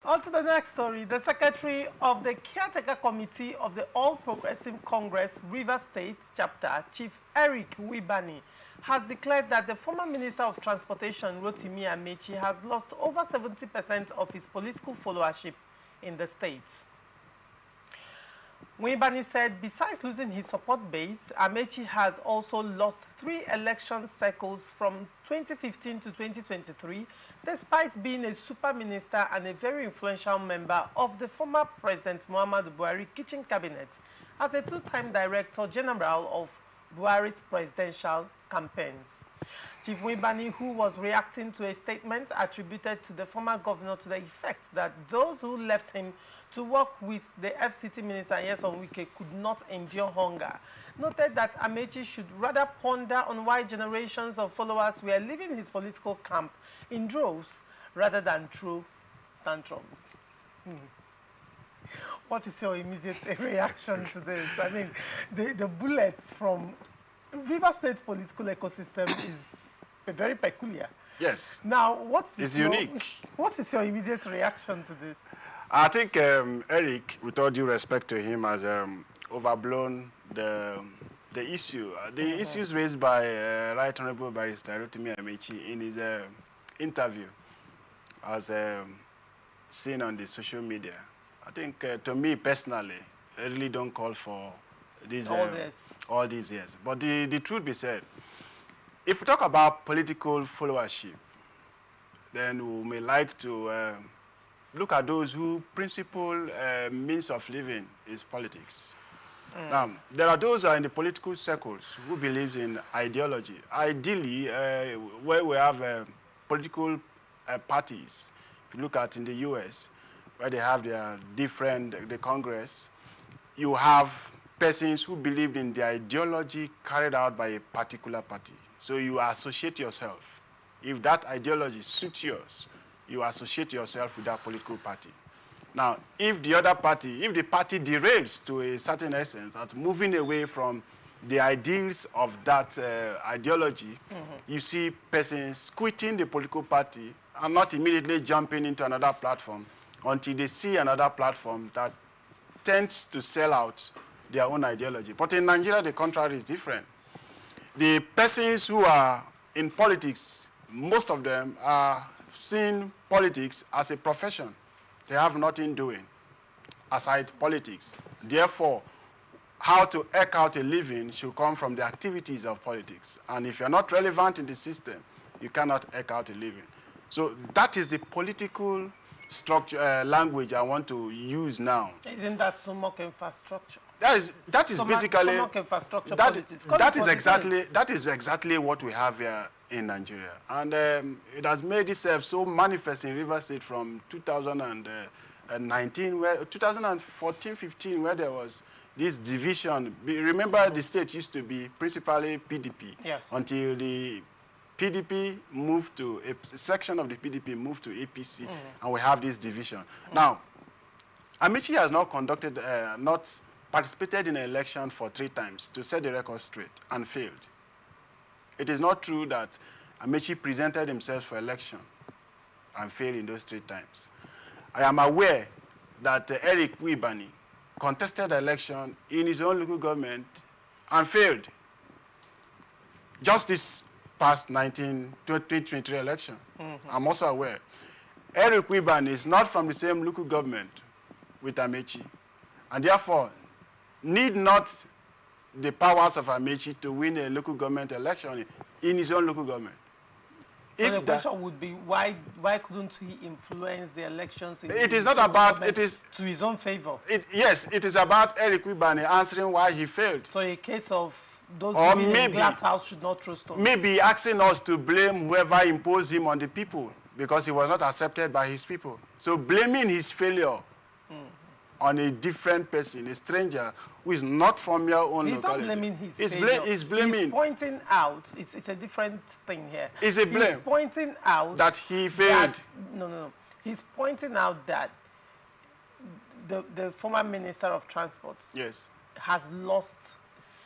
On to the next story. The secretary of the caretaker committee of the All Progressive Congress River State chapter, Chief Eric Nwibani, has declared that the former Minister of Transportation, Rotimi Amaechi, has lost over 70% of his political followership in the state. Nwibani said besides losing his support base, Amaechi has also lost 3 election cycles from 2015 to 2023, despite being a super minister and a very influential member of the former President Muhammadu Buhari kitchen cabinet as a 2-time Director General of Buhari's presidential campaigns. Chief Nwibani, who was reacting to a statement attributed to the former governor to the effect that those who left him to work with the FCT minister Nyesom Wike could not endure hunger, noted that Amaechi should rather ponder on why generations of followers were leaving his political camp in droves rather than through tantrums. What is your immediate reaction to this? I mean, the bullets from River State political ecosystem is very peculiar. Yes. Now, it's unique. What is your immediate reaction to this? I think Eric, with all due respect to him, has overblown the issue. The issues raised by Right Honorable Barrister Rotimi Amaechi in his interview, as seen on the social media. I think, to me personally, I really don't call for this, all these years. But the truth be said, if we talk about political followership, then we may like to look at those whose principal means of living is politics. Now, there are those in the political circles who believe in ideology. Ideally, where we have political parties, if you look at in the US, where they have their the Congress, you have persons who believe in the ideology carried out by a particular party. So you associate yourself. If that ideology suits yours, you associate yourself with that political party. Now, if the other party, if the party derails to a certain essence, at moving away from the ideals of that ideology, you see persons quitting the political party and not immediately jumping into another platform until they see another platform that tends to sell out their own ideology. But in Nigeria, the contrary is different. The persons who are in politics, most of them are seeing politics as a profession. They have nothing doing aside politics. Therefore, how to eke out a living should come from the activities of politics. And if you're not relevant in the system, you cannot eke out a living. So that is the political structure, language I want to use now. Isn't that stomach infrastructure? That is basically infrastructure that is exactly what we have here in Nigeria, and it has made itself so manifest in River State from 2019, where 2014-15, where there was this division. Remember, the state used to be principally PDP, yes, until the PDP moved to a section of the PDP moved to APC, and we have this division now. Amaechi has not conducted participated in an election for 3 times to set the record straight and failed. It is not true that Amaechi presented himself for election and failed in those 3 times. I am aware that Eric Nwibani contested the election in his own local government and failed. Just this past 2023 election. I'm also aware. Eric Nwibani is not from the same local government with Amaechi, and therefore need not the powers of Amaechi to win a local government election in his own local government. So the question would be, why couldn't he influence the elections? It is not about, it is to his own favor. Yes, it is about Eric Nwibani answering why he failed. So a case of those or living maybe, in glass house should not throw stones. Maybe asking us to blame whoever imposed him on the people because he was not accepted by his people. So blaming his failure on a different person, a stranger who is not from your own locality. He's not blaming his failure. He's blaming. He's pointing out, it's a different thing here. It's a blame. He's pointing out that he failed. No. He's pointing out that the former Minister of Transport has lost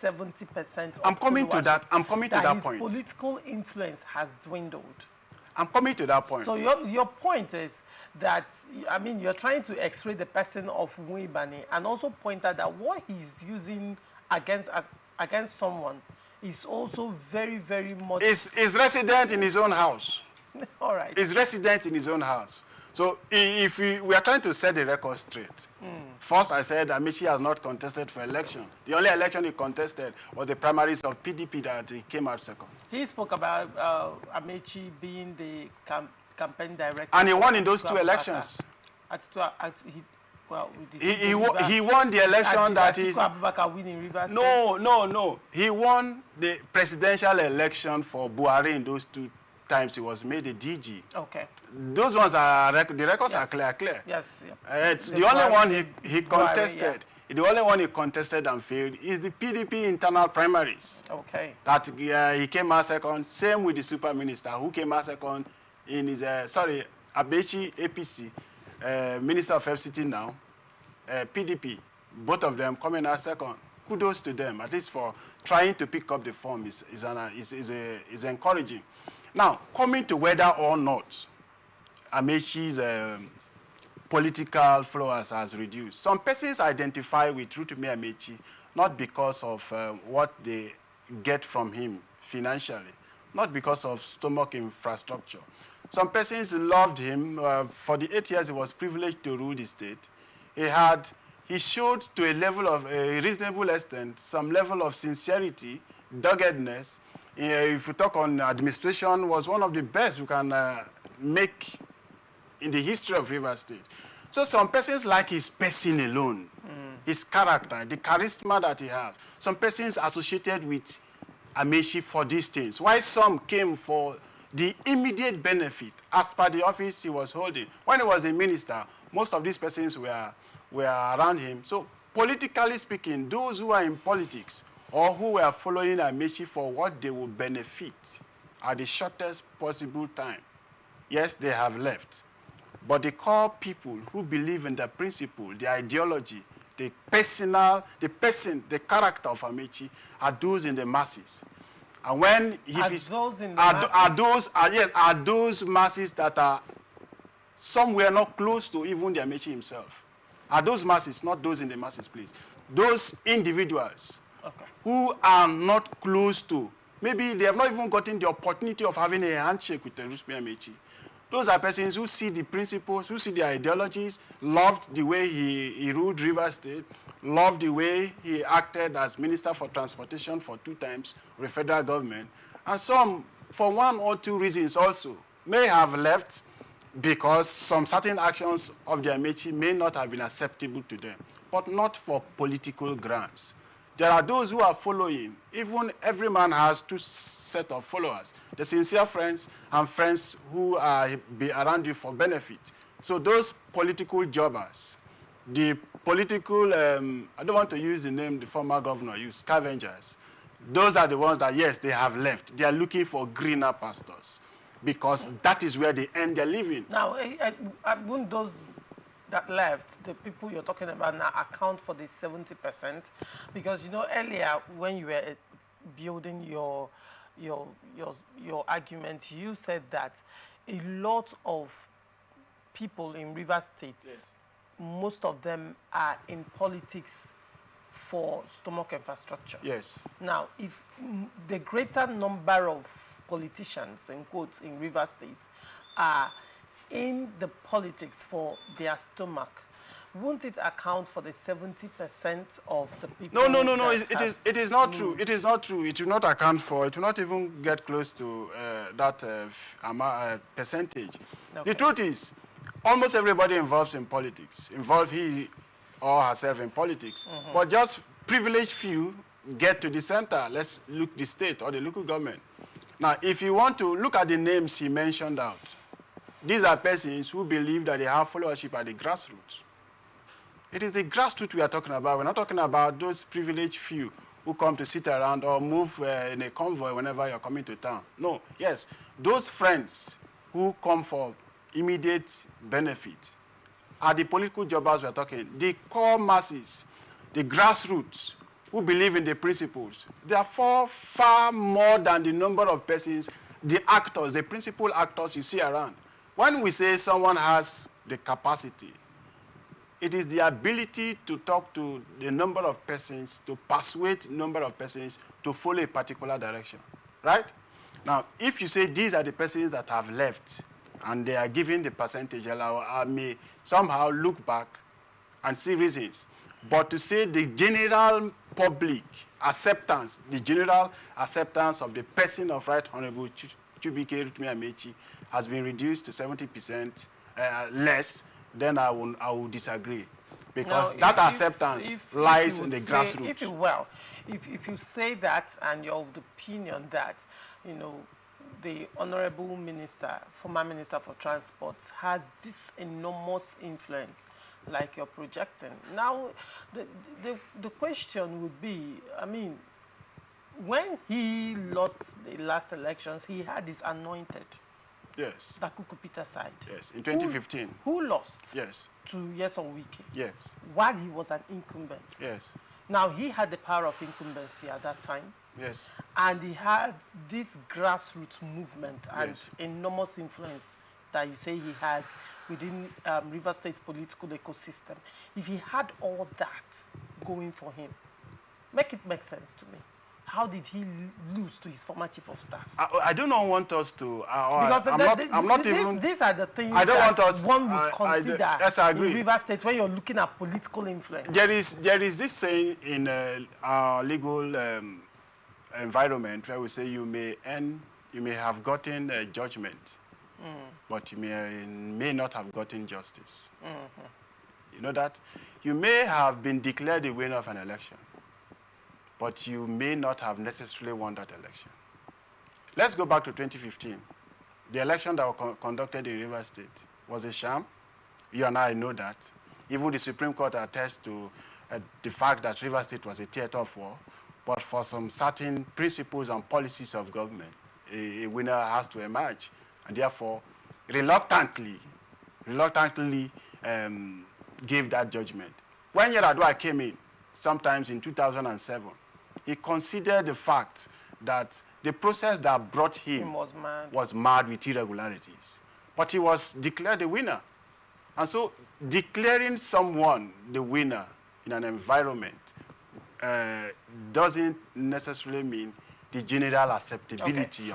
70% I'm coming to that. I'm coming to that point. His political influence has dwindled. I'm coming to that point. So your point is that, I mean, you're trying to x-ray the person of Nwibani and also point out that what he's using against someone is also very, very much... Is resident in his own house. All right. Is resident in his own house. So if we are trying to set the record straight. First, I said Amaechi has not contested for election. The only election he contested was the primaries of PDP that he came out second. He spoke about Amaechi being the campaign director. And he won in those two elections. He won the election that is... No. He won the presidential election for Buhari in those two times he was made a DG. Okay. Those ones are, the records are clear. Yes. The only one he contested, Buhari, yeah. The only one he contested and failed is the PDP internal primaries. Okay. That he came out second, same with the super minister who came out second in his, Amaechi, APC, Minister of FCT now, PDP, both of them coming out second. Kudos to them, at least for trying to pick up the form is encouraging. Now, coming to whether or not Amaechi's political followers has reduced. Some persons identify with Rotimi Amaechi not because of what they get from him financially, not because of stomach infrastructure. Some persons loved him. For the 8 years he was privileged to rule the state. He showed to a level of a reasonable extent some level of sincerity, doggedness. If you talk on administration, was one of the best you can make in the history of Rivers State. So some persons like his person alone, his character, the charisma that he has. Some persons associated with Amaechi for these things. Why some came for the immediate benefit as per the office he was holding. When he was a minister, most of these persons were around him. So politically speaking, those who are in politics or who were following Amaechi for what they will benefit at the shortest possible time, yes, they have left. But the core people who believe in the principle, the ideology, the character of Amaechi are those in the masses. And when are those masses that are somewhere not close to even the Amaechi himself. Are those masses, not those in the masses, please. Those individuals who are not close to, maybe they have not even gotten the opportunity of having a handshake with Rotimi Amaechi. Those are persons who see the principles, who see the ideologies, loved the way he ruled Rivers State, loved the way he acted as Minister for Transportation for 2 times with the federal government. And some, for 1 or 2 reasons also, may have left because some certain actions of the Amaechi may not have been acceptable to them, but not for political grounds. There are those who are following. Even every man has 2 sets of followers, the sincere friends and friends who be around you for benefit. So those political jobbers, the political, I don't want to use the name the former governor used, scavengers, those are the ones that, yes, they have left. They are looking for greener pastures because that is where they earn their living. Now, wouldn't those that left, the people you're talking about now, account for the 70%? Because, you know, earlier when you were building your argument, you said that a lot of people in Rivers State, yes, most of them are in politics for stomach infrastructure. Yes. Now, if the greater number of politicians, in quotes, in Rivers State are in the politics for their stomach, won't it account for the 70% of the people? No. It is not true. It is not true. It will not account for. It will not even get close to that percentage. Okay. The truth is, almost everybody involved in politics, he or herself in politics, but just privileged few get to the center. Let's look the state or the local government. Now, if you want to look at the names he mentioned out, these are persons who believe that they have followership at the grassroots. It is the grassroots we are talking about. We're not talking about those privileged few who come to sit around or move in a convoy whenever you're coming to town. No, yes, those friends who come for immediate benefit are the political jobbers we're talking. The core masses, the grassroots who believe in the principles, therefore far more than the number of persons, the actors, the principal actors you see around. When we say someone has the capacity. It is the ability to talk to the number of persons, to persuade number of persons to follow a particular direction, right? Now, if you say these are the persons that have left and they are given the percentage, I may somehow look back and see reasons. But to say the general public acceptance, the general acceptance of the person of Right Honorable Rotimi Amaechi has been reduced to 70% less, then I will disagree. Because that acceptance lies in the grassroots. If you say that and you're of the opinion that, you know, the Honorable Minister, former Minister for Transport, has this enormous influence like you're projecting. Now, the question would be, I mean, when he lost the last elections, he had his anointed. Yes. Dakuku Peter side. Yes, in 2015. Who lost? Yes. To Nyesom Wike. Yes. While he was an incumbent. Yes. Now, he had the power of incumbency at that time. Yes. And he had this grassroots movement and yes. enormous influence that you say he has within River State political ecosystem. If he had all that going for him, make it make sense to me. How did he lose to his former chief of staff? I do not want us to. Because I'm not even. These are the things I don't that want us, one would consider yes, I agree. in River State when you're looking at political influence. There is this saying in our legal environment where we say you may have gotten a judgment, but you may not have gotten justice. You know that? You may have been declared the winner of an election, but you may not have necessarily won that election. Let's go back to 2015. The election that was conducted in River State was a sham. You and I know that. Even the Supreme Court attests to the fact that River State was a theater of war, but for some certain principles and policies of government, a winner has to emerge. And therefore, reluctantly gave that judgment. When Yar'Adua came in, sometimes in 2007, he considered the fact that the process that brought him was marred with irregularities. But he was declared the winner. And so declaring someone the winner in an environment doesn't necessarily mean the general acceptability